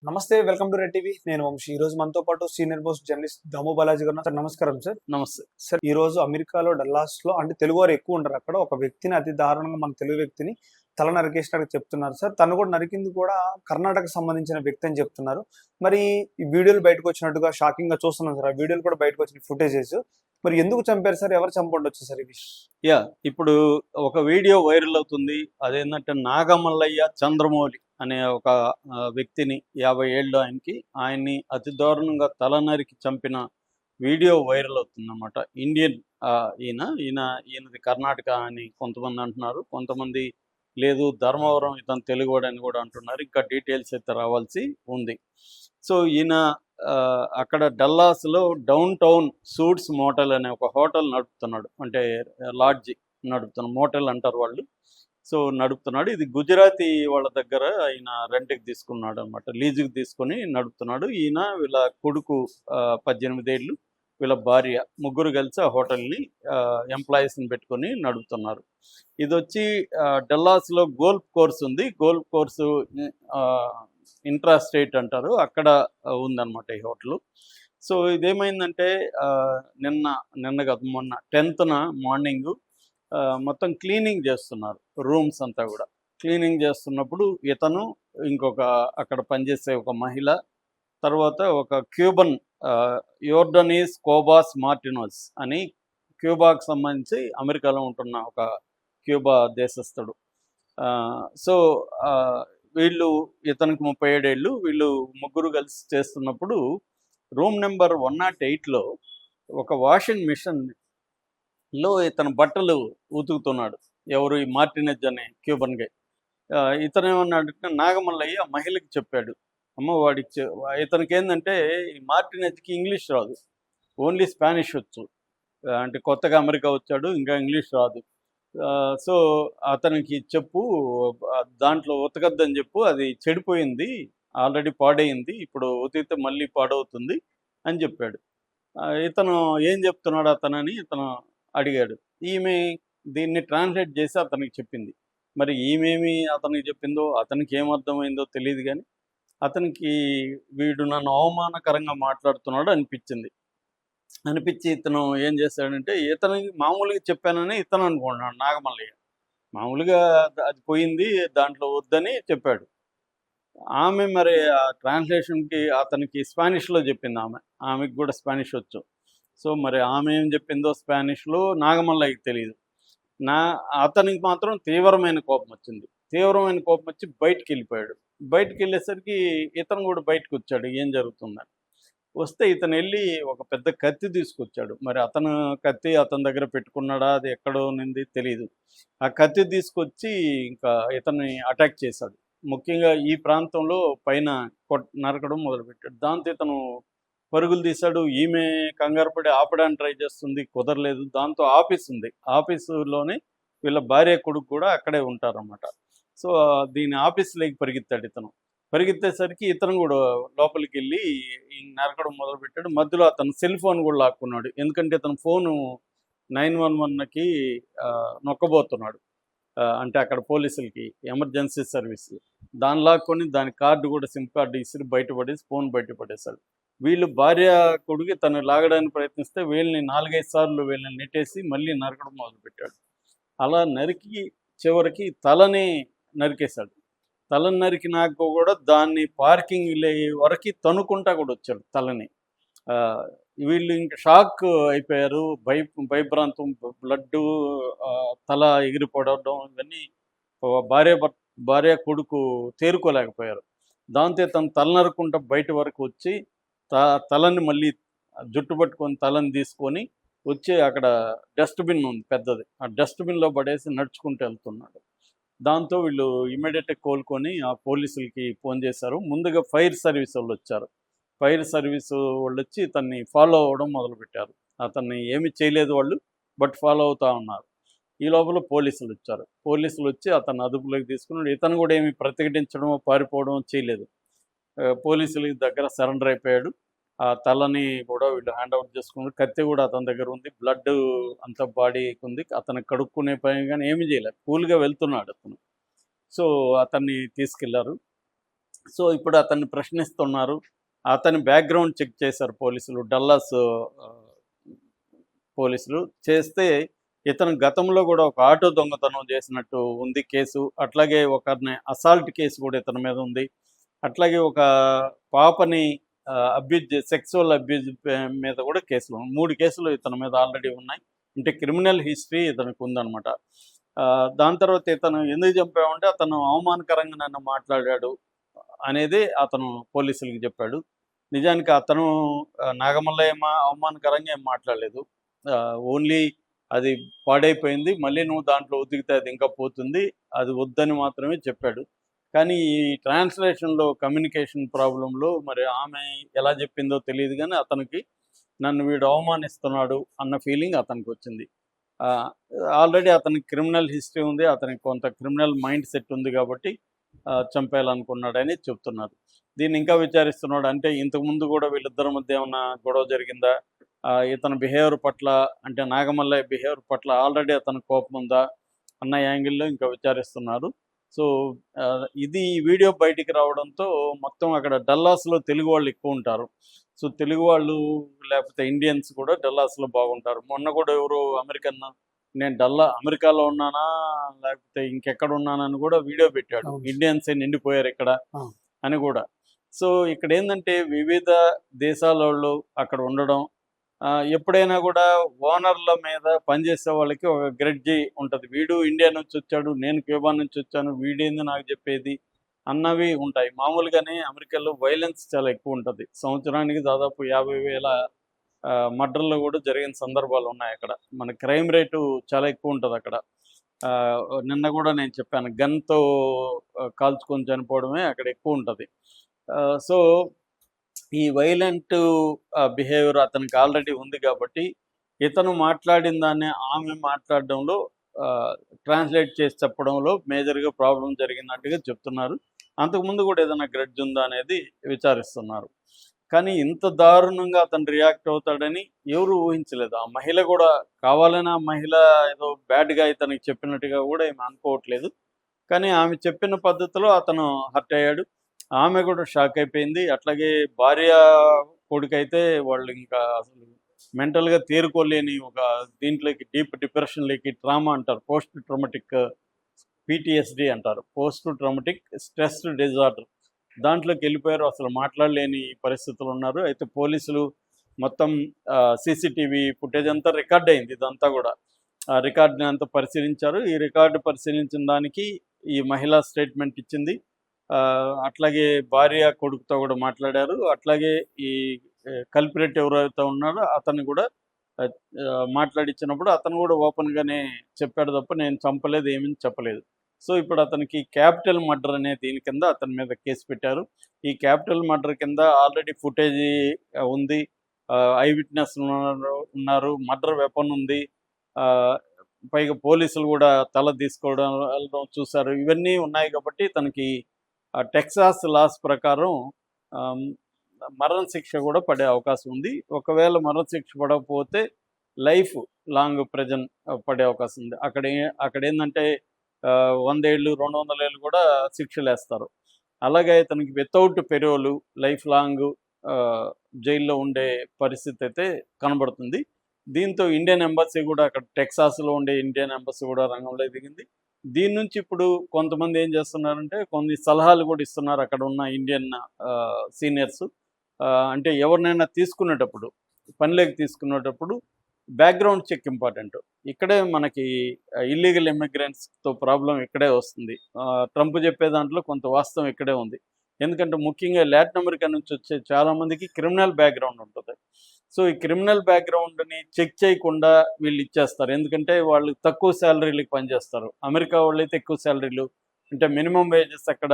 నమస్తే. Welcome to red TV. నేను వంశీ. ఈ రోజు మనతో పాటు సీనియర్ మోస్ట్ జర్నలిస్ట్ దాము బాలాజీ గారు ఉన్నారు. సార్ నమస్కారం సార్. నమస్తే. సార్ ఈ రోజు అమెరికాలో డల్లాస్‌లో అంటే తెలుగువారు ఎక్కువ ఉంటారు అక్కడ. ఒక వ్యక్తిని అతి దారుణంగా మన తెలుగు వ్యక్తిని తల నరికేసినట్టు చెప్తున్నారు సార్. తను కూడా నరికింది కూడా కర్ణాటకకు సంబంధించిన వ్యక్తి అని చెప్తున్నారు. మరి ఈ వీడియోలు బయటకు వచ్చినట్టుగా షాకింగ్‌గా చూస్తున్నాం సార్. ఆ వీడియోలు కూడా బయటకు వచ్చిన ఫుటేజెస్. మరి ఎందుకు చంపారు సార్? ఎవరు చంపుండొచ్చు సార్ ఇవి? ఇప్పుడు ఒక వీడియో వైరల్ అవుతుంది. అదేంటంటే నాగమల్లయ్య చంద్రమౌళి అనే ఒక వ్యక్తిని 50 ఏళ్ళు ఆయన్ని అతి దారుణంగా తల నరికి చంపిన వీడియో వైరల్ అవుతుందన్నమాట. ఇండియన్ ఈయనది కర్ణాటక అని కొంతమంది అంటున్నారు. కొంతమంది లేదు ధర్మవరం ఇతను తెలుగువాడని కూడా అంటున్నారు. ఇంకా డీటెయిల్స్ అయితే రావాల్సి ఉంది. సో ఈయన అక్కడ డల్లాస్లో డౌన్ టౌన్ సూట్స్ మోటల్ అనే ఒక హోటల్ నడుపుతున్నాడు. అంటే లాడ్జి నడుపుతున్నాడు, మోటల్ అంటారు వాళ్ళు. సో నడుపుతున్నాడు. ఇది గుజరాతీ వాళ్ళ దగ్గర ఈయన రెంట్కి తీసుకున్నాడు అనమాట, లీజుకి తీసుకొని నడుపుతున్నాడు. ఈయన వీళ్ళ కొడుకు 18 ఏళ్ళు, వీళ్ళ భార్య, ముగ్గురు కలిసి ఆ హోటల్ని ఎంప్లాయీస్ని పెట్టుకొని నడుపుతున్నారు. ఇది వచ్చి డల్లాస్లో గోల్ఫ్ కోర్స్ ఉంది. గోల్ఫ్ కోర్సు ఇంట్రా స్టేట్ అంటారు, అక్కడ ఉందన్నమాట ఈ హోటల్. సో ఇదేమైందంటే నిన్న కాదు మొన్న 10th మార్నింగు మొత్తం క్లీనింగ్ చేస్తున్నారు, రూమ్స్ అంతా కూడా క్లీనింగ్ చేస్తున్నప్పుడు ఇతను, ఇంకొక అక్కడ పనిచేసే ఒక మహిళ, తర్వాత ఒక క్యూబన్ యోర్డనీస్ కోబాస్ మార్టినోస్ అని క్యూబాకు సంబంధించి అమెరికాలో ఉంటున్న ఒక క్యూబా దేశస్థుడు. సో వీళ్ళు, ఇతనికి 37 ఏళ్ళు, వీళ్ళు ముగ్గురు కలిసి చేస్తున్నప్పుడు రూమ్ నెంబర్ 108లో ఒక వాషింగ్ మిషన్లో ఇతను బట్టలు ఉతుకుతున్నాడు. ఎవరు? ఈ మార్టినెజ్ అనే క్యూబన్ గై. ఇతను ఏమన్నాడంటే, నాగమల్లయ్య మహిళకి చెప్పాడు, అమ్మ వాడికి ఇతనికి ఏంటంటే ఈ మార్టినెజ్కి ఇంగ్లీష్ రాదు, ఓన్లీ స్పానిష్ వచ్చు. అంటే కొత్తగా అమెరికా వచ్చాడు, ఇంకా ఇంగ్లీష్ రాదు. సో అతనికి చెప్పు, దాంట్లో ఉతకద్దని చెప్పు, అది చెడిపోయింది, ఆల్రెడీ పాడైంది, ఇప్పుడు ఉతికితే మళ్ళీ పాడవుతుంది అని చెప్పాడు. ఇతను ఏం చెప్తున్నాడు అతనని ఇతను అడిగాడు. ఈమె దీన్ని ట్రాన్స్లేట్ చేసి అతనికి చెప్పింది. మరి ఈమెమి అతనికి చెప్పిందో అతనికి ఏమర్థమైందో తెలియదు, కానీ అతనికి వీడు నన్ను అవమానకరంగా మాట్లాడుతున్నాడు అనిపించింది. అనిపించి ఇతను ఏం చేశాడంటే, ఇతనికి మామూలుగా చెప్పానని ఇతను అనుకున్నాడు నాగమల్లయ్య. మామూలుగా అది పోయింది, దాంట్లో వద్దని చెప్పాడు. ఆమె మరి ఆ ట్రాన్స్లేషన్కి అతనికి స్పానిష్లో చెప్పింది. ఆమెకు కూడా స్పానిష్ వచ్చు. సో మరి ఆమె ఏం చెప్పిందో స్పానిష్లో నాగమల్లయ్యకి తెలియదు. అతనికి మాత్రం తీవ్రమైన కోపం వచ్చింది. తీవ్రమైన కోపం వచ్చి బయటికి వెళ్ళిపోయాడు. బయటికి వెళ్ళేసరికి ఇతను కూడా బయటకు వచ్చాడు, ఏం జరుగుతుందని. వస్తే ఇతను వెళ్ళి ఒక పెద్ద కత్తి తీసుకొచ్చాడు. మరి అతను కత్తి అతని దగ్గర పెట్టుకున్నాడా, అది ఎక్కడో నింది తెలియదు. ఆ కత్తి తీసుకొచ్చి ఇంకా ఇతన్ని అటాక్ చేశాడు. ముఖ్యంగా ఈ ప్రాంతంలో పైన నరకడం మొదలుపెట్టాడు. దాంతో ఇతను పరుగులు తీశాడు. ఈమె కంగారు పడి ఆపడానికి ట్రై చేస్తుంది, కుదరలేదు. దాంతో ఆఫీస్ ఉంది, ఆఫీసులోనే వీళ్ళ భార్య కొడుకు కూడా అక్కడే ఉంటారన్నమాట. సో దీని ఆఫీస్లోకి పరిగెత్తాడు ఇతను. పరిగెత్తేసరికి ఇతను కూడా లోపలికి వెళ్ళి నరకడం మొదలుపెట్టాడు. మధ్యలో అతను సెల్ ఫోన్ కూడా లాక్కున్నాడు. ఎందుకంటే ఇతను ఫోను 911కి నొక్కబోతున్నాడు. అంటే అక్కడ పోలీసులకి ఎమర్జెన్సీ సర్వీస్, దాన్ని లాక్కొని దాని కార్డు కూడా, సిమ్ కార్డు ఇసిరి బయటపడేసి ఫోన్ బయటపడేశాడు. వీళ్ళు భార్య కొడుకు తను లాగడానికి ప్రయత్నిస్తే వీళ్ళని 4-5 సార్లు వీళ్ళని నెట్టేసి మళ్ళీ నరకడం మొదలుపెట్టాడు. అలా నరికి చివరికి తలని నరికేశాడు. తలని నరికినాక కూడా దాన్ని పార్కింగ్ వరకు తనుకుంటా కూడా వచ్చాడు తలని. వీళ్ళు ఇంకా షాక్ అయిపోయారు, భయభ్రాంతం, బ్లడ్డు, తల ఎగిరిపడడం, ఇవన్నీ భార్య కొడుకు తేరుకోలేకపోయారు. దాంతో తను తల నరుకుంటా బయట వరకు వచ్చి తలని మళ్ళీ జుట్టు పట్టుకొని తలని తీసుకొని వచ్చి అక్కడ డస్ట్బిన్ ఉంది పెద్దది, ఆ డస్ట్బిన్లో పడేసి నడుచుకుంటూ వెళ్తున్నాడు. దాంతో వీళ్ళు ఇమ్మీడియట్గా కోలుకొని ఆ పోలీసులకి ఫోన్ చేశారు. ముందుగా ఫైర్ సర్వీస్ వాళ్ళు వచ్చారు. ఫైర్ సర్వీస్ వాళ్ళు వచ్చి ఇతన్ని ఫాలో అవ్వడం మొదలుపెట్టారు. అతన్ని ఏమి చేయలేదు వాళ్ళు, బట్ ఫాలో అవుతూ ఉన్నారు. ఈ లోపల పోలీసులు వచ్చారు. పోలీసులు వచ్చి అతన్ని అదుపులోకి తీసుకున్నాడు. ఇతను కూడా ఏమి ప్రతిఘటించడమో పారిపోవడం చేయలేదు. పోలీసులకి దగ్గర సరెండర్ అయిపోయాడు. ఆ తలని కూడా వీళ్ళు హ్యాండ్ అవుట్ చేసుకున్నారు. కత్తి కూడా అతని దగ్గర ఉంది, బ్లడ్ అంత బాడీకి ఉంది. అతను కడుక్కునే పని కానీ ఏమీ చేయలేదు, కూల్గా వెళ్తున్నాడు అతను. సో అతన్ని తీసుకెళ్లారు. సో ఇప్పుడు అతన్ని ప్రశ్నిస్తున్నారు. అతని బ్యాక్‌గ్రౌండ్ చెక్ చేశారు పోలీసులు. డల్లాస్ పోలీసులు. చేస్తే ఇతను గతంలో గూడా ఒక ఆటో దొంగతనం చేసినట్టు ఉంది కేసు. అట్లాగే ఒకరిని అసాల్ట్ కేసు కూడా ఇతని మీద ఉంది. అట్లాగే ఒక పాపని సెక్సువల్ అబ్యూజ్ మీద కూడా కేసులు 3 కేసులు ఇతని మీద ఆల్రెడీ ఉన్నాయి. అంటే క్రిమినల్ హిస్టరీ ఇతనికి ఉందనమాట. దాని తర్వాత ఇతను ఎందుకు చంపావంటే అతను అవమానకరంగా నన్ను మాట్లాడాడు అనేది అతను పోలీసులకి చెప్పాడు. నిజానికి అతను నాగమల్లయ్య అవమానకరంగా ఏం మాట్లాడలేదు. ఓన్లీ అది పాడైపోయింది. మళ్ళీ నువ్వు దాంట్లో ఉతికితే అది ఇంకా పోతుంది. అది వద్దని మాత్రమే చెప్పాడు. కానీ ఈ ట్రాన్స్‌లేషన్‌లో కమ్యూనికేషన్ ప్రాబ్లమ్‌లో మరి ఆమె ఎలా చెప్పిందో తెలీదు గానీ అతనికి నన్ను వీడు అవమానిస్తున్నాడు అన్న ఫీలింగ్ అతనికొచ్చింది. ఆహ్, ఆల్రెడీ అతనికి క్రిమినల్ హిస్టరీ ఉంది. అతనికి కొంత క్రిమినల్ మైండ్ సెట్ ఉంది కాబట్టి చంపేయాలనుకున్నాడని చెప్తున్నారు. దీన్ని ఇంకా విచారిస్తున్నాడు. అంటే ఇంతకుముందు గూడా వీళ్ళిద్దరి మధ్య ఏమన్నా గొడవ జరిగిందా? ఇతని బిహేవియర్ పట్ల అంటే నాగమల్లయ్య బిహేవియర్ పట్ల ఆల్రెడీ అతనికి కోపం ఉందా? అన్న యాంగిల్‌లో ఇంకా విచారిస్తున్నారు. సో, ఇది ఈ వీడియో బయటికి రావడంతో మొత్తం అక్కడ డల్లాస్‌లో తెలుగు వాళ్ళు ఎక్కువుంటారు. సో, తెలుగు వాళ్ళు లేకపోతే ఇండియన్స్ కూడా డల్లాస్‌లో బాగుంటారు. మొన్న కూడా ఎవరో అమెరికన్ నేను అమెరికాలో ఉన్నానా? లేకపోతే ఇంకెక్కడున్నానని కూడా వీడియో పెట్టాడు. అవును. ఇండియన్సే నిండిపోయారిక్కడ ఆ! అని గూడా. సో, ఇక్కడేందంటే వివిధ దేశాలోళ్ళు అక్కడ ఉండడం. ఎప్పుడైనా గూడా ఓనర్ల మీద పనిచేసే వాళ్ళకి ఒక గ్రెడ్జి ఉంటది. వీడు ఇండియా నుంచొచ్చాడు, నేను క్యూబా నుంచొచ్చాను, వీడేంది నాకు జెప్పేది అన్నవి ఉంటాయి. మామూలుగానే అమెరికాలో వైలెన్స్ చాలా ఎక్కువుంటది. సంవత్సరానికి దాదాపు 50,000 మర్డర్‌లు గూడా జరిగిన సందర్భాలున్నాయక్కడ. మన క్రైమ్ రేటు చాలా ఎక్కువుంటదక్కడ. ఆహ్, నిన్న గూడా నేను చెప్పాను. గన్‌తో కాల్చుకొని చనిపోవడమే అక్కడ ఎక్కువుంటది. సో, ఈ వైలెంట్ బిహేవియర్ అతనికి ఆల్రెడీ ఉంది గాబట్టి, ఇతను మాట్లాడిన దాన్ని ఆమె మాట్లాడడంలో ట్రాన్స్‌లేట్ చేసి చెప్పడంలో మేజర్‌గా ప్రాబ్లమ్ జరిగినట్టుగా చెప్తున్నారు. అంతకుముందు గూడా ఏదైనా గ్రడ్జ్ ఉందా అనేది విచారిస్తున్నారు. కానీ ఇంత దారుణంగా అతను రియాక్ట్ అవుతాడని ఎవరు ఊహించలేదు. ఆ మహిళ గూడా కావాలని ఆ మహిళ ఏదో బ్యాడ్‌గా ఇతనికి చెప్పినట్టుగా గూడా ఏమి అనుకోవట్లేదు. కానీ ఆమె చెప్పిన పద్ధతిలో అతను హర్ట్ అయ్యాడు. ఆమె గూడా షాక్ అయిపోయింది. అట్లాగే భార్య, కొడుకైతే వాళ్ళు ఇంకా అసలు మెంటల్‌గా తేరుకోలేని ఒక దీంట్లోకి డీప్ డిప్రెషన్‌లోకి ట్రామా అంటారు. పోస్ట్ ట్రామాటిక్ పీటీఎస్‌డీ అంటారు. Post traumatic stress disorder. దాంట్లోకెళ్ళిపోయారు. అసలు మాట్లాడలేని పరిస్థితులు ఉన్నారు. అయితే పోలీసులు మొత్తం సీసీటీవీ ఫుటేజ్ అంతా రికార్డ్ అయింది ఇదంతా గూడా. ఆ రికార్డ్‌ని అంతా పరిశీలించారు. ఈ రికార్డ్ పరిశీలించిన దానికి ఈ మహిళ స్టేట్మెంట్ ఇచ్చింది. అట్లాగే భార్య, కొడుకుతో గూడా మాట్లాడారు. అట్లాగే ఈ కల్ప్రిట్ ఎవరైతే ఉన్నారో అతన్ని గూడా ఆహ్, మాట్లాడిచ్చినప్పుడు అతను గూడా ఓపెన్‌గానే చెప్పాడు తప్ప నేను చంపలేదు, ఏమీ చెప్పలేదు. సో, ఇప్పుడు అతనికి క్యాపిటల్ మర్డర్ అనే దీని కింద అతని మీద కేసు పెట్టారు. ఈ క్యాపిటల్ మర్డర్ కింద ఆల్రెడీ ఫుటేజీ ఉంది. ఐ విట్‌నెస్ ఉన్నారు. మర్డర్ వెపన్ ఉంది. ఆహ్, పైగా పోలీసులు గూడా తల తీసుకోవడం ఎళ్ళడం చూసారు. ఇవన్నీ ఉన్నాయి కాబట్టి తనకి టెక్సాస్ లాస్ ప్రకారం ఆహ్, మరణ శిక్ష గూడా పడే అవకాశం ఉంది. ఒకవేళ మరణ శిక్ష పడకపోతే లైఫ్ లాంగ్ ప్రిజన్ పడే అవకాశం ఉంది. అక్కడేందంటే 100 ఏళ్ళు, 200 ఏళ్ళు గూడా శిక్షలేస్తారు. అలాగే ఇతనికి వితౌట్ పెరోలు లైఫ్ లాంగ్ జైల్లో ఉండే పరిస్థితయితే కనబడుతుంది. దీంతో ఇండియన్ ఎంబసీ గూడా అక్కడ టెక్సాస్‌లో ఉండే ఇండియన్ ఎంబసీ గూడా రంగంలోకి దిగింది. దీని నుంచి ఇప్పుడు కొంతమంది ఏం చేస్తున్నారంటే కొన్ని సలహాలు గూడా ఇస్తున్నారు అక్కడున్న ఇండియన్ సీనియర్స్. అంటే ఎవరినైనా తీసుకునేటప్పుడు, పనిలోకి తీసుకునేటప్పుడు బ్యాక్‌గ్రౌండ్ చెక్ ఇంపార్టెంట్. ఇక్కడే మనకి ఇల్లీగల్ ఇమ్మిగ్రెంట్స్‌తో ప్రాబ్లమ్ ఇక్కడే వస్తుంది. ట్రంప్ చెప్పే దాంట్లో కొంత వాస్తవం ఇక్కడే ఉంది. ఎందుకంటే ముఖ్యంగా లాటిన్ అమెరికా నుంచి వచ్చే చాలామందికి క్రిమినల్ బ్యాక్‌గ్రౌండ్ ఉంటది. సో, ఈ క్రిమినల్ బ్యాక్‌గ్రౌండ్‌ని చెక్ చేయకుండా వీళ్ళు ఇచ్చేస్తారు. ఎందుకంటే వాళ్ళు తక్కువ సాలరీలకి పనిచేస్తారు. అమెరికా వాళ్ళైతే ఎక్కువ సాలరీలు అంటే మినిమమ్ వేజెస్ అక్కడ